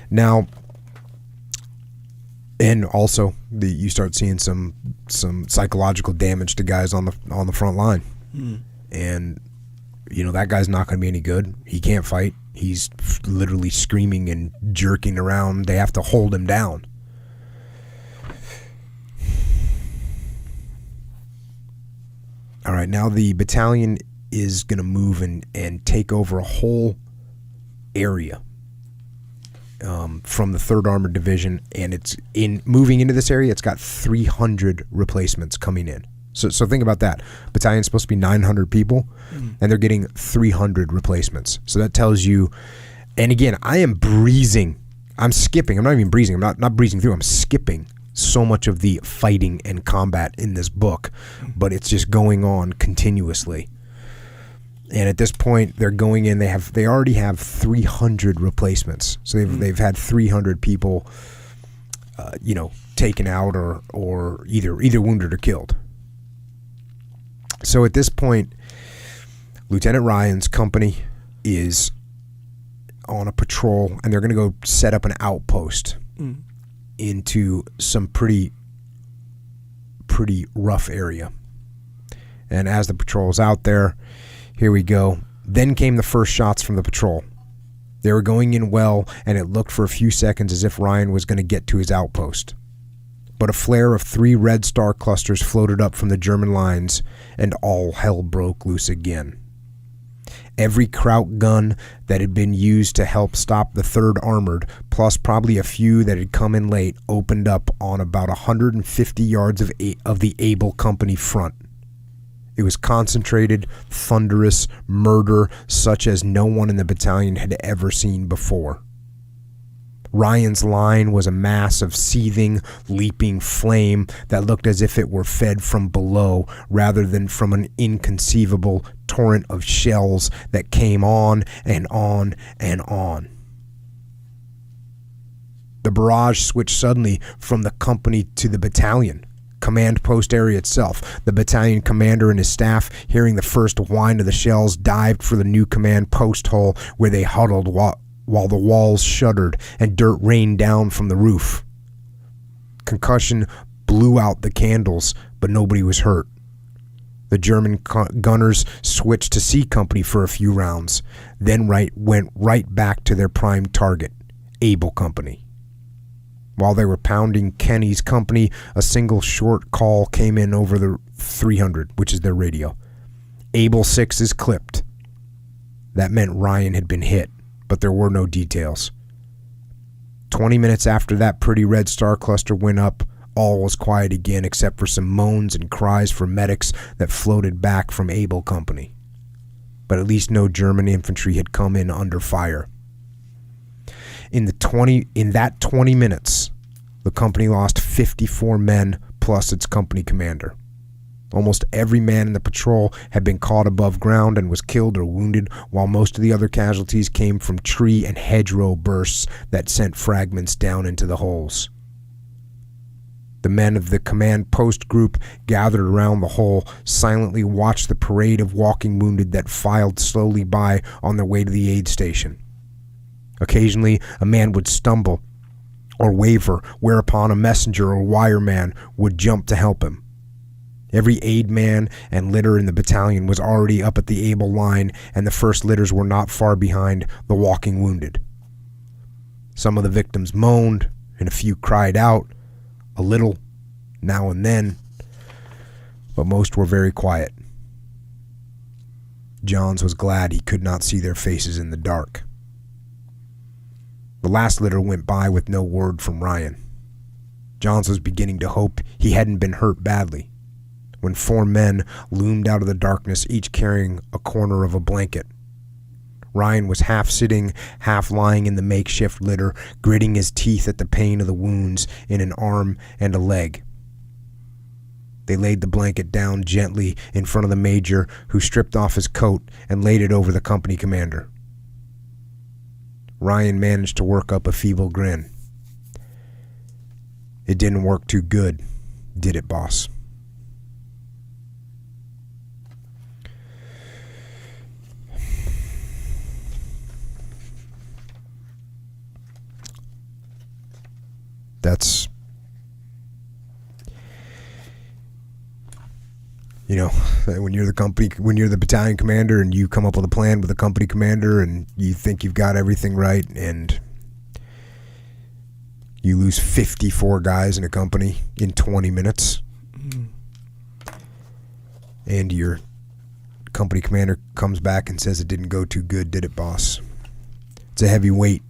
Now, and also you start seeing some psychological damage to guys on the front line. And that guy's not going to be any good. He can't fight. He's literally screaming and jerking around. They have to hold him down. All right, now the battalion is going to move and take over a whole area from the 3rd Armored Division, and it's moving into this area. It's got 300 replacements coming in. So think about that. Battalion's supposed to be 900 people, and they're getting 300 replacements. So that tells you, and again, I am breezing. I'm skipping. I'm not even breezing. I'm not breezing through. I'm skipping so much of the fighting and combat in this book, but it's just going on continuously. And at this point, they're going in. They already have 300 replacements. So they've had 300 people, taken out or either wounded or killed. So at this point, Lieutenant Ryan's company is on a patrol, and they're going to go set up an outpost into some pretty rough area. And as the patrol is out there, here we go. Then came the first shots from the patrol. They were going in well, and it looked for a few seconds as if Ryan was going to get to his outpost. But a flare of 3 red star clusters floated up from the German lines, and all hell broke loose again. Every Kraut gun that had been used to help stop the 3rd Armored, plus probably a few that had come in late, opened up on about 150 yards of the Able Company front. It was concentrated, thunderous murder such as no one in the battalion had ever seen before. Ryan's line was a mass of seething, leaping flame that looked as if it were fed from below rather than from an inconceivable torrent of shells that came on and on and on. The barrage switched suddenly from the company to the battalion. Command post area itself. The battalion commander and his staff, hearing the first whine of the shells, dived for the new command post hole where they huddled while the walls shuddered and dirt rained down from the roof. Concussion blew out the candles, but nobody was hurt. The German gunners switched to C Company for a few rounds, then went right back to their prime target, Able Company. While they were pounding Kenny's company, a single short call came in over the 300, which is their radio. Able 6 is clipped. That meant Ryan had been hit, but there were no details. 20 minutes after that pretty red star cluster went up, all was quiet again except for some moans and cries for medics that floated back from Able Company. But at least no German infantry had come in under fire. In that 20 minutes, the company lost 54 men plus its company commander. Almost every man in the patrol had been caught above ground and was killed or wounded, while most of the other casualties came from tree and hedgerow bursts that sent fragments down into the holes. The men of the command post group gathered around the hole, silently watched the parade of walking wounded that filed slowly by on their way to the aid station. Occasionally, a man would stumble or waver, whereupon a messenger or wireman would jump to help him. Every aid man and litter in the battalion was already up at the Able line, and the first litters were not far behind the walking wounded. Some of the victims moaned, and a few cried out, a little, now and then, but most were very quiet. Johns was glad he could not see their faces in the dark. The last litter went by with no word from Ryan. Johns was beginning to hope he hadn't been hurt badly, when 4 men loomed out of the darkness, each carrying a corner of a blanket. Ryan was half sitting, half lying in the makeshift litter, gritting his teeth at the pain of the wounds in an arm and a leg. They laid the blanket down gently in front of the major, who stripped off his coat and laid it over the company commander. Ryan managed to work up a feeble grin. It didn't work too good, did it, boss? That's, when you're the battalion commander and you come up with a plan with the company commander and you think you've got everything right and you lose 54 guys in a company in 20 minutes and your company commander comes back and says it didn't go too good, did it, boss? It's a heavy weight